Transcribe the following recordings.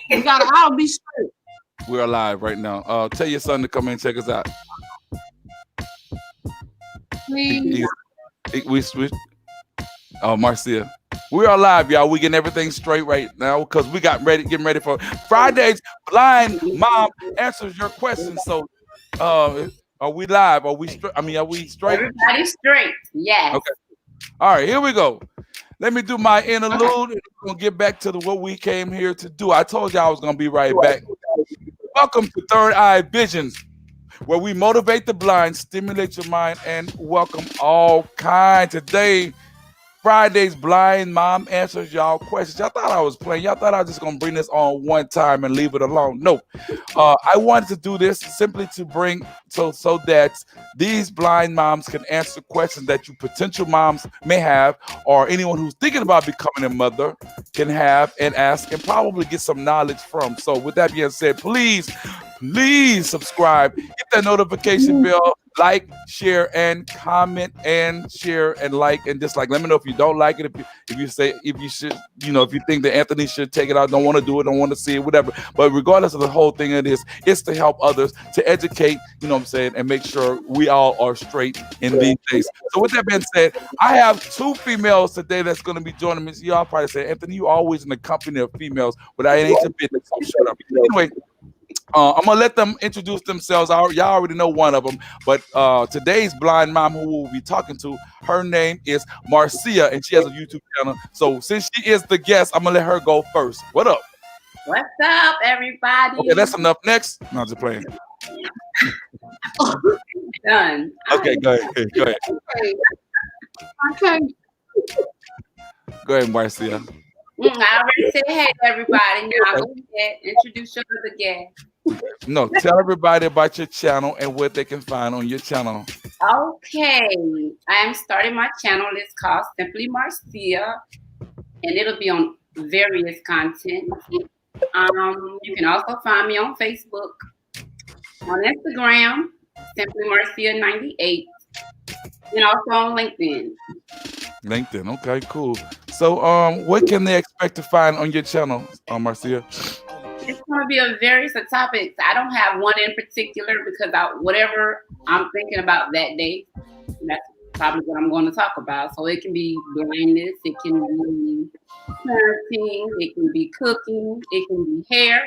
We gotta all be straight. We're alive right now. Tell your son to come in and check us out. He, Please. he's, we Marcia. We are live, y'all. We getting everything straight right now because we getting ready for Friday's Blind Mom answers your questions. So, are we live? Are we straight? I mean, are we straight? Everybody straight. Yes. Okay. All right, here we go. Let me do my Okay. interlude, and we're gonna get back to what we came here to do. I told y'all I was gonna be right back. Welcome to Third Eye Visions, where we motivate the blind, stimulate your mind, and welcome all kind. Today, Friday's Blind Mom answers y'all questions. Y'all thought I was playing. Y'all thought I was just gonna bring this on one time and leave it alone. No, I wanted to do this simply to bring so that these blind moms can answer questions that you potential moms may have, or anyone who's thinking about becoming a mother can have and ask, and probably get some knowledge from. So, with that being said, please subscribe, hit that notification bell, like, share, and comment, and share and like and dislike. Let me know if you don't like it, if you say if you should, if you think that Anthony should take it out, don't want to do it, don't want to see it, whatever. But regardless of the whole thing, it's to help others, to educate, you know what I'm saying, and make sure we all are straight in these days. So with that being said, I have two females today that's going to be joining me. So y'all probably say, Anthony, you always in the company of females, but I ain't your business. So shut up. Anyway, I'm gonna let them introduce themselves. Y'all already know one of them, but today's blind mom who we'll be talking to, her name is Marcia, and she has a YouTube channel. So since she is the guest, I'm gonna let her go first. What up? What's up, everybody? Okay, that's enough. Next, no, just playing. Done. Okay, go ahead. Go ahead. Okay. Go ahead, Marcia. I already said hey to everybody. Now go ahead, introduce your other guest. No, tell everybody about your channel and what they can find on your channel. Okay, I am starting my channel. It's called Simply Marcia, and it'll be on various content. You can also find me on Facebook, on Instagram, Simply Marcia 98, and also on LinkedIn. LinkedIn. Okay, cool. So, what can they expect to find on your channel, Marcia? It's going to be a various of topics. I don't have one in particular because whatever I'm thinking about that day, that's probably what I'm going to talk about. So it can be blindness, it can be parenting, it can be cooking, it can be hair.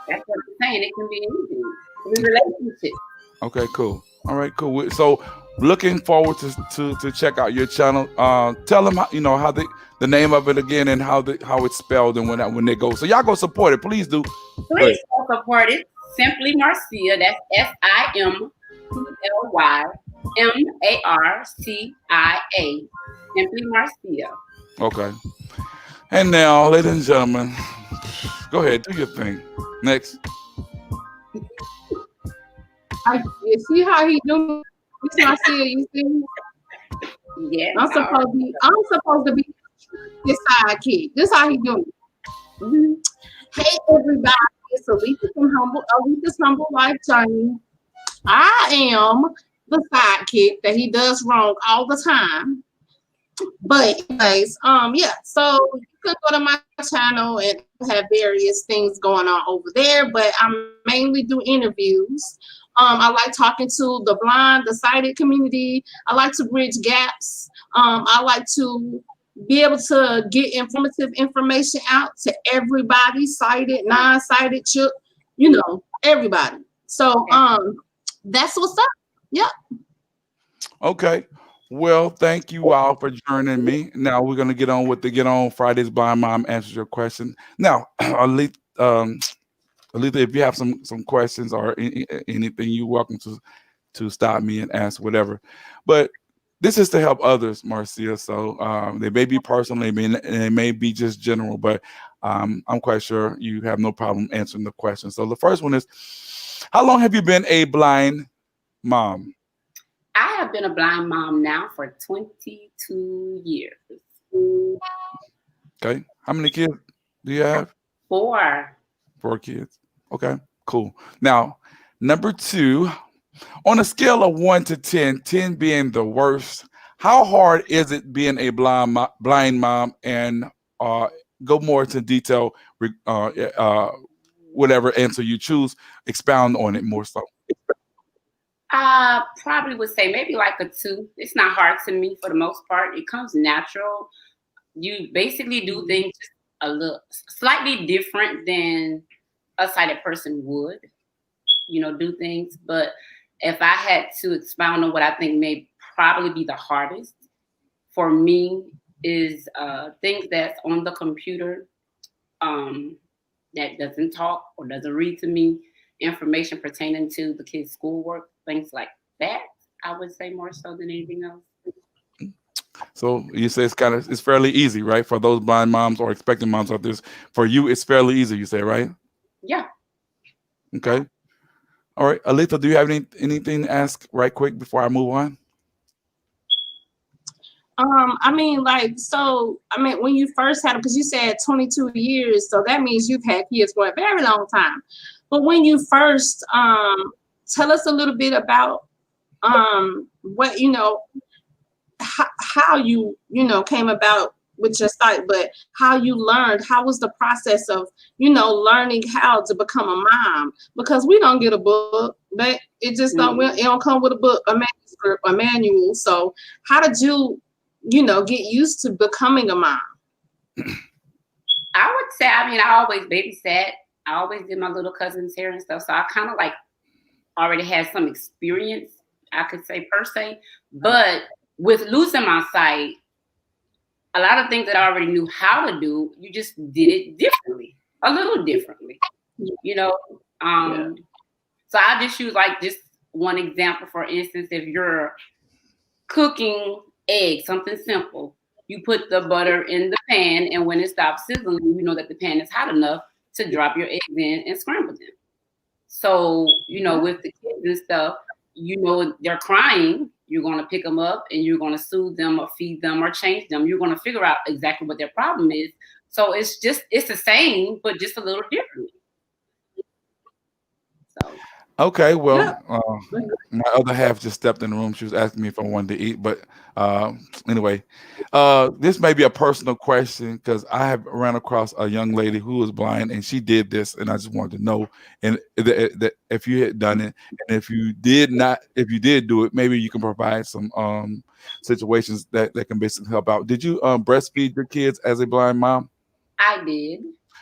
That's what I'm saying. It can be anything. It can be relationships. Okay, cool. All right, cool. So, looking forward to check out your channel. Tell them how the name of it again and how it's spelled and when they go. So y'all go support it, please do. Please go support it. Simply Marcia. That's SIMPLYMARCIA. Simply Marcia. Okay. And now, ladies and gentlemen, go ahead, do your thing. Next. You see how he do? You see, you see? Yeah. I'm supposed to be his sidekick. This how he doing. Mm-hmm. Hey everybody, it's Aletha from Aletha's Humble Life Journey. I am the sidekick that he does wrong all the time. But anyways, yeah. So you can go to my channel and have various things going on over there. But I mainly do interviews. I like talking to the blind, the sighted community. I like to bridge gaps. I like to be able to get informative information out to everybody, sighted, non-sighted, everybody. So that's what's up. Yep. Okay. Well, thank you all for joining me. Now we're gonna get on Friday's Blind Mom answers your question. Now, Aletha, if you have some questions or anything, you're welcome to stop me and ask whatever. But this is to help others, Marcia. So they may be personal, they may be just general, but I'm quite sure you have no problem answering the question. So the first one is, how long have you been a blind mom? I have been a blind mom now for 22 years. Okay. How many kids do you have? 4. 4 kids. Okay, cool. Now, number 2, on a scale of 1 to 10, 10 being the worst, how hard is it being a blind mom, and go more into detail. Whatever answer you choose, expound on it more so. Probably would say maybe like a 2. It's not hard to me for the most part. It comes natural. You basically do things a little slightly different than a sighted person would, do things. But if I had to expound on what I think may probably be the hardest for me is things that's on the computer that doesn't talk or doesn't read to me, information pertaining to the kids' schoolwork, things like that. I would say more so than anything else. So you say it's fairly easy, right? For those blind moms or expecting moms out there, for you, it's fairly easy, you say, right? Yeah. Okay. All right. Aletha, do you have anything to ask right quick before I move on? When you first had them, because you said 22 years, so that means you've had kids for a very long time. But when you first, tell us a little bit about what, how you, came about with your sight, but how you learned, how was the process of, learning how to become a mom? Because we don't get a book, but it just it don't come with a book, a manuscript, a manual. So how did you, get used to becoming a mom? I would say, I always babysat. I always did my little cousin's hair and stuff. So I kind of already had some experience, I could say per se. But with losing my sight, a lot of things that I already knew how to do, you just did it differently, a little differently, So I just use just one example. For instance, if you're cooking eggs, something simple, you put the butter in the pan, and when it stops sizzling, you know that the pan is hot enough to drop your eggs in and scramble them. So, with the kids and stuff, they're crying. You're going to pick them up and you're going to soothe them or feed them or change them. You're going to figure out exactly what their problem is. So it's the same, but just a little differently. So. Okay, well, my other half just stepped in the room. She was asking me if I wanted to eat, but anyway, this may be a personal question because I have ran across a young lady who was blind and she did this, and I just wanted to know and that if you had done it, and if you did do it, maybe you can provide some situations that can basically help out. Did you breastfeed your kids as a blind mom? I did.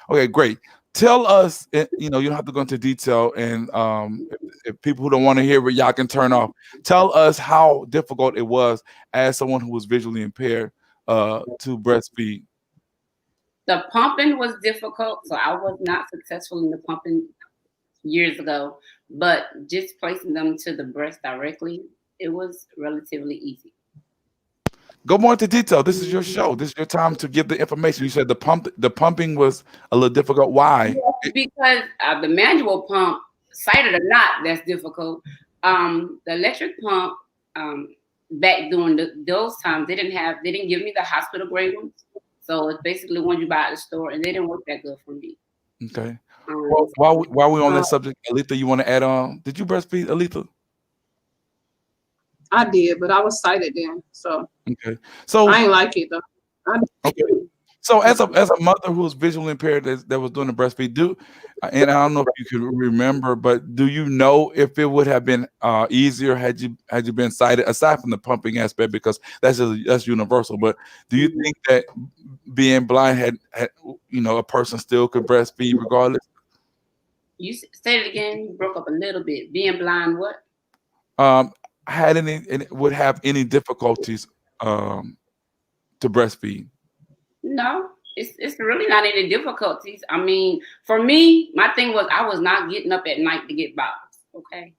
Okay, great. Tell us, you don't have to go into detail, and if people who don't want to hear it, y'all can turn off. Tell us how difficult it was as someone who was visually impaired to breastfeed. The pumping was difficult, so I was not successful in the pumping years ago, but just placing them to the breast directly, it was relatively easy. Go more into detail. This is your show. This is your time to give the information. You said the pumping was a little difficult. Why? Because the manual pump, sighted or not, that's difficult. The electric pump, back during those times, they didn't give me the hospital grade ones. So it's basically one you buy at the store, and they didn't work that good for me. Okay. Well, while we're on that subject, Aletha, you want to add on? Did you breastfeed, Aletha? I did, but I was sighted then, so okay. So I ain't like it though. Okay. So as a mother who's visually impaired that was doing the breastfeed, and I don't know if you can remember, but do you know if it would have been easier had you been sighted, aside from the pumping aspect, because that's universal? But do you think that being blind had a person still could breastfeed regardless? You say it again. You broke up a little bit. Being blind, what? Would have any difficulties to breastfeed? No, it's really not any difficulties. I mean, for me, my thing was I was not getting up at night to get bottles. Okay,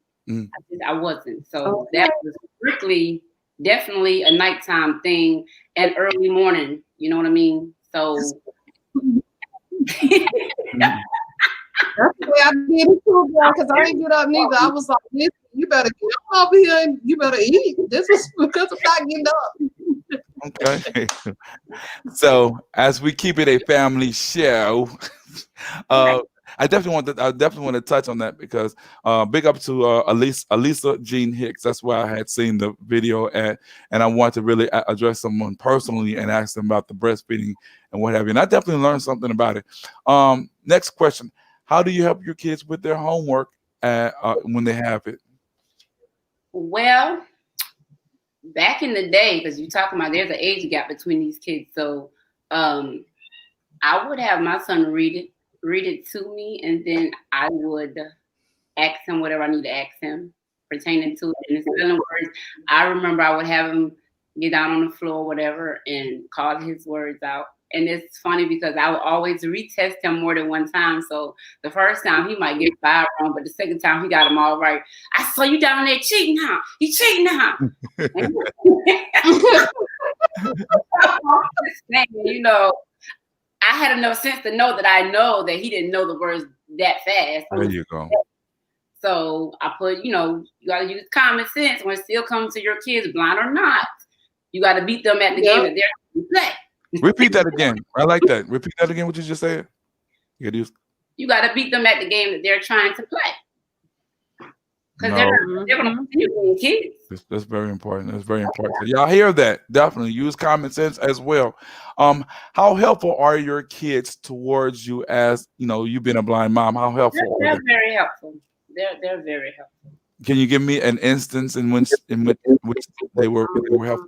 I wasn't. So that was strictly, definitely a nighttime thing and early morning. You know what I mean? So that's the way I did it too, girl. Because I didn't get up neither. I was like, listen, you better get up over here and you better eat. This was because I'm not getting up. Okay. So as we keep it a family show, I definitely want to touch on that because big up to Elisa Jean Hicks. That's where I had seen the video at, and I want to really address someone personally and ask them about the breastfeeding and what have you. And I definitely learned something about it. Next question: how do you help your kids with their homework when they have it? Well, back in the day, because you're talking about there's an age gap between these kids, so I would have my son read it to me, and then I would ask him whatever I need to ask him pertaining to it. And in spelling words, I remember I would have him get down on the floor or whatever and call his words out. And it's funny because I would always retest him more than one time. So the first time he might get 5 wrong, but the second time he got them all right. I saw you down there cheating, huh? You cheating, huh? You know, I had enough sense to know that I know that he didn't know the words that fast. There you go. So I put, you got to use common sense when it still comes to your kids, blind or not. You got to beat them at the game that they're playing. Repeat that again. I like that. Repeat that again. What you just said. You got to beat them at the game that they're trying to play. Because they're going to continue being kids. That's very important. That's very important. So y'all hear that? Definitely use common sense as well. How helpful are your kids towards you as you've been a blind mom? How helpful? They're very helpful. They're very helpful. Can you give me an instance in which they were helpful?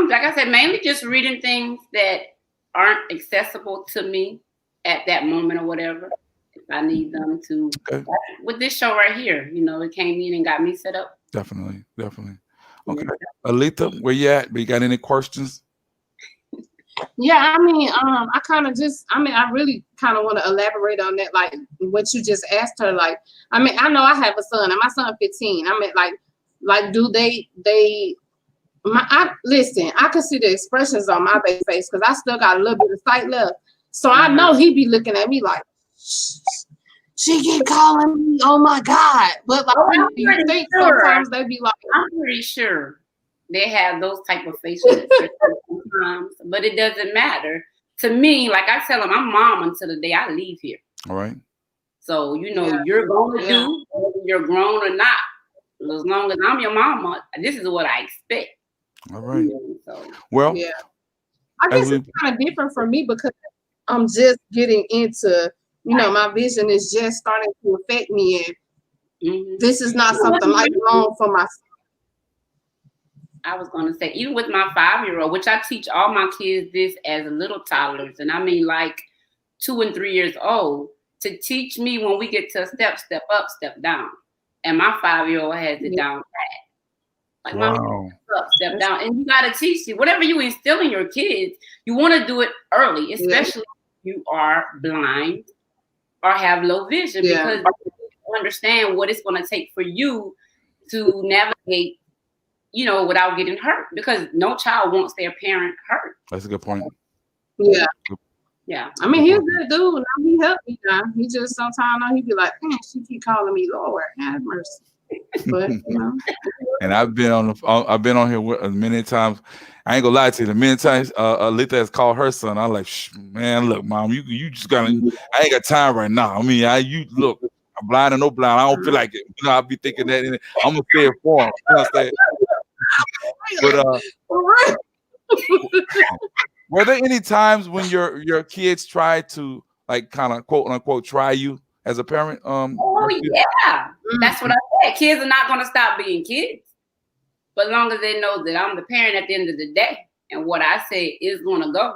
Like I said, mainly just reading things that aren't accessible to me at that moment or whatever. If I need them to, with this show right here, it came in and got me set up. Definitely. Okay, Alita, where you at? You got any questions? Yeah, I mean, I really kind of want to elaborate on that, like what you just asked her. Like, I mean, I know I have a son, and my son 15. I mean, like, do they? Listen, I can see the expressions on my baby's face because I still got a little bit of sight left. So I know he be looking at me like, she keep calling me, oh my God. But like, you think sometimes they be like, I'm pretty sure they have those type of facial expressions sometimes, but it doesn't matter. To me, like I tell them, I'm mom until the day I leave here. All right. So, you're going to do, whether you're grown or not. As long as I'm your mama, this is what I expect. All right. Well, I guess it's kind of different for me because I'm just getting into, my vision is just starting to affect me, and this is not something lifelong for myself. I was going to say, even with my 5-year-old, which I teach all my kids this as little toddlers, and I mean like 2 and 3 years old, to teach me when we get to a step up, step down. And my 5-year-old has it down pat. Like, mom, step down. And you got to teach you, whatever you instill in your kids, you want to do it early, especially if you are blind or have low vision, because you understand what it's going to take for you to navigate, without getting hurt, because no child wants their parent hurt. That's a good point. Yeah. Yeah. I mean, he's a good dude. Now he helped me now. He just sometimes he'd be like, man, she keep calling me Lord, have mercy. But and I've been on here many times. I ain't gonna lie to you. The many times Alita has called her son, I'm like, man, look, mom, you just gotta. I ain't got time right now. I mean, look, I'm blind or no blind. I don't feel like it. I'll be thinking that, and I'm gonna say it for him. But were there any times when your kids tried to like kind of quote unquote try you as a parent? Yeah, that's what I said. Kids are not going to stop being kids, but as long as they know that I'm the parent at the end of the day, and what I say is going to go.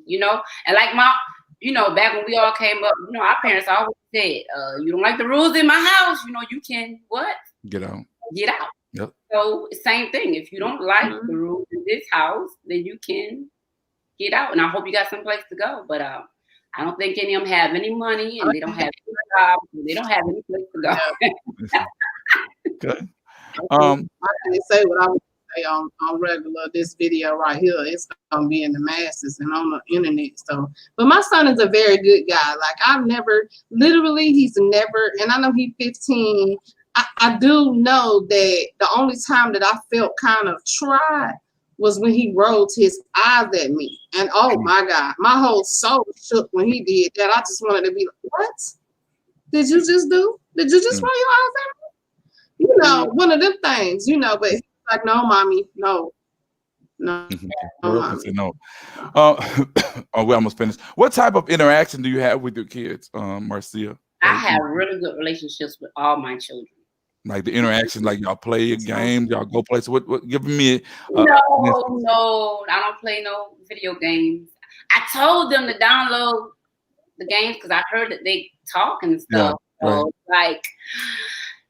And like back when we all came up, our parents always said, "You don't like the rules in my house, you can what? Get out. Get out." Yep. So same thing. If you don't like the rules in this house, then you can get out. And I hope you got someplace to go. But I don't think any of them have any money, and they don't have any jobs, and they don't have any place to go. Okay. I can't say what I would say on regular. This video right here, it's gonna be in the masses and on the internet. So, but my son is a very good guy. Like he's never, and I know he's 15. I do know that the only time that I felt kind of tried was when he rolled his eyes at me. And oh my God, my whole soul shook when he did that. I just wanted to be like, what did you just do? Did you just roll your eyes at me? You know, one of them things, you know, but he's like, no, mommy, no. No. No. We almost finished. What type of interaction do you have with your kids, Marcia? I have really good relationships with all my children. Like the interaction, like y'all play games, y'all go play. So what give me no, I don't play no video games. I told them to download the games because I heard that they talk and stuff. Yeah, so like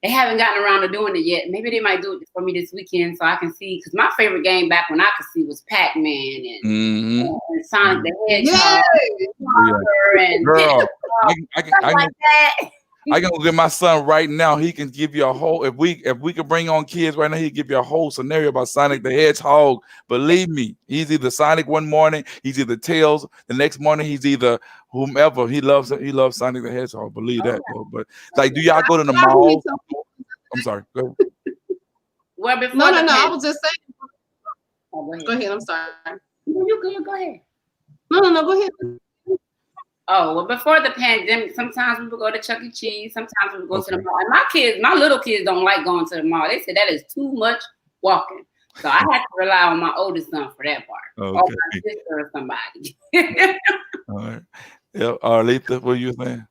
they haven't gotten around to doing it yet. Maybe they might do it for me this weekend so I can see. Because my favorite game back when I could see was Pac-Man and Sonic the Hedgehog. And girl, that. I can get my son right now. He can give you a whole. If we can bring on kids right now, he'll give you a whole scenario about Sonic the Hedgehog. Believe me, he's either Sonic one morning, he's either Tails the next morning, he's either whomever. He loves Sonic the Hedgehog. Believe that. But like, do y'all go to the mall? I'm sorry. Go ahead. Well, before no. I was just saying. Oh, go ahead. I'm sorry. You good? Go ahead. No. Go ahead. Oh, well, before the pandemic, sometimes we would go to Chuck E. Cheese. Sometimes we would go to the mall. And my little kids don't like going to the mall. They said that is too much walking. So I had to rely on my oldest son for that part. Okay. Or my sister or somebody. All right. Yeah, Arlita, what you saying?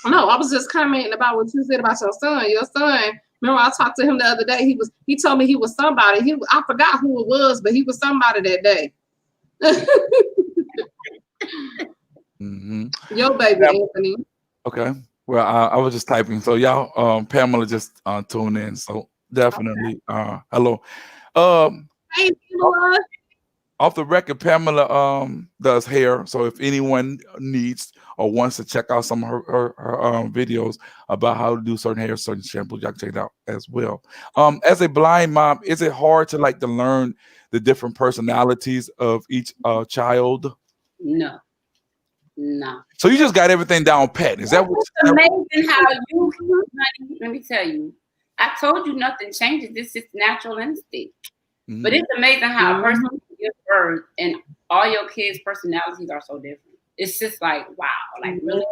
No, I was just commenting about what you said about your son. Your son, remember I talked to him the other day. He told me he was somebody. I forgot who it was, but he was somebody that day. Your baby, Anthony. Okay. Well, I was just typing. So y'all, Pamela just tuned in. So definitely, hello. Hey, Pamela. Off the record, Pamela does hair. So if anyone needs or wants to check out some of her videos about how to do certain hair, certain shampoos, y'all can check it out as well. As a blind mom, is it hard to learn the different personalities of each child? No. So you just got everything down pat. Is that what? It's amazing how you. Let me tell you. I told you nothing changes. This is natural instinct. Mm-hmm. But it's amazing how a person can give birth and all your kids' personalities are so different. It's just like, wow, like really.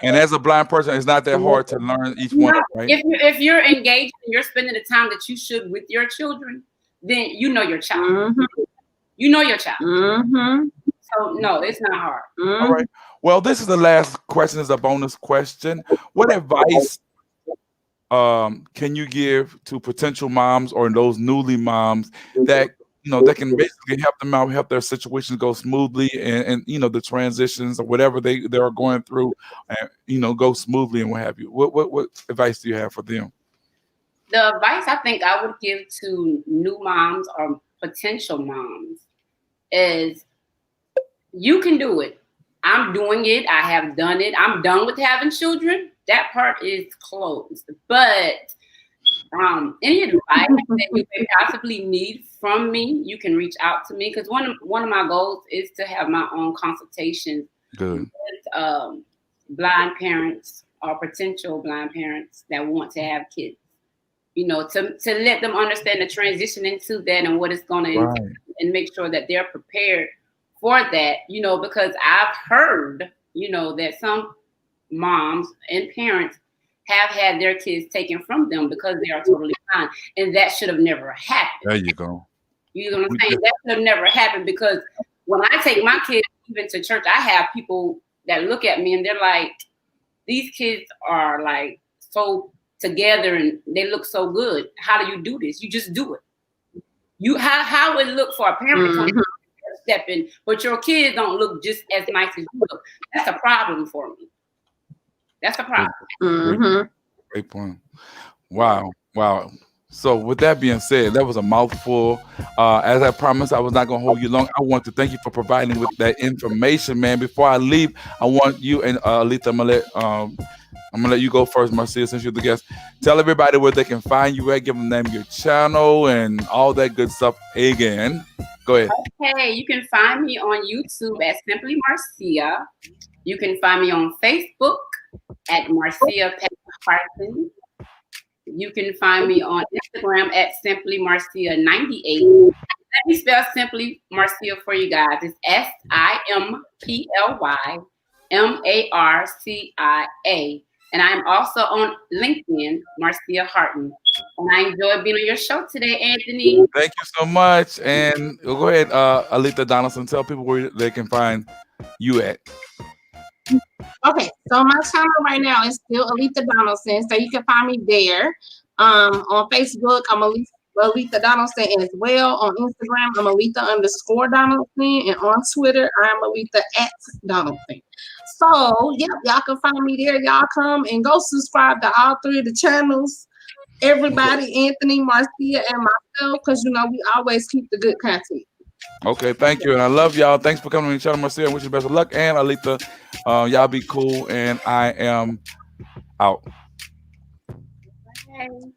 And as a blind person, it's not that hard to learn each one, right? If you're engaged and you're spending the time that you should with your children, then you know your child. Mm-hmm. You know your child. Mm-hmm. So no, it's not hard. Mm-hmm. All right. Well, this is the last question. Is a bonus question. What advice can you give to potential moms or those newly moms that that can basically help them out, help their situations go smoothly, and the transitions or whatever they are going through, and go smoothly and what have you? What advice do you have for them? The advice I think I would give to new moms or potential moms is you can do it. I'm doing it. I have done it. I'm done with having children. That part is closed. But any advice that you may possibly need from me, you can reach out to me, because one of my goals is to have my own consultations with blind parents or potential blind parents that want to have kids. To let them understand the transition into that and what it's going to entail, and make sure that they're prepared for that, because I've heard, that some moms and parents have had their kids taken from them because they are totally blind, and that should have never happened. There you go. You know what I'm saying? That should have never happened, because when I take my kids even to church, I have people that look at me and they're like, these kids are like so together and they look so good. How do you do this? You just do it. How would it look for a parent to step in, but your kids don't look just as nice as you look? That's a problem for me. That's a problem. Mm-hmm. Great point. Wow. So with that being said, that was a mouthful. As I promised, I was not going to hold you long. I want to thank you for providing with that information, man. Before I leave, I want you and Alita, I'm gonna let you go first, Marcia, since you're the guest. Tell everybody where they can find you at. Give them the name of your channel and all that good stuff again. Go ahead. Okay, you can find me on YouTube at Simply Marcia. You can find me on Facebook at Marcia Paxton. You can find me on Instagram at Simply Marcia 98. Let me spell Simply Marcia for you guys. It's SIMPLYMARCIA. And I'm also on LinkedIn, Marcia Harton. And I enjoyed being on your show today, Anthony. Thank you so much. And go ahead, Alita Donaldson, tell people where they can find you at. Okay, so my channel right now is still Alita Donaldson, so you can find me there. On Facebook, I'm Alita Donaldson as well. On Instagram, I'm Alita_Donaldson, and on Twitter, I'm Alita@Donaldson. So, yep, y'all can find me there. Y'all come and go subscribe to all three of the channels. Everybody, Anthony, Marcia, and myself, because you know we always keep the good content. Okay, thank you. And I love y'all. Thanks for coming on the channel, Marcia. I wish you the best of luck. And Alita, y'all be cool. And I am out. Bye.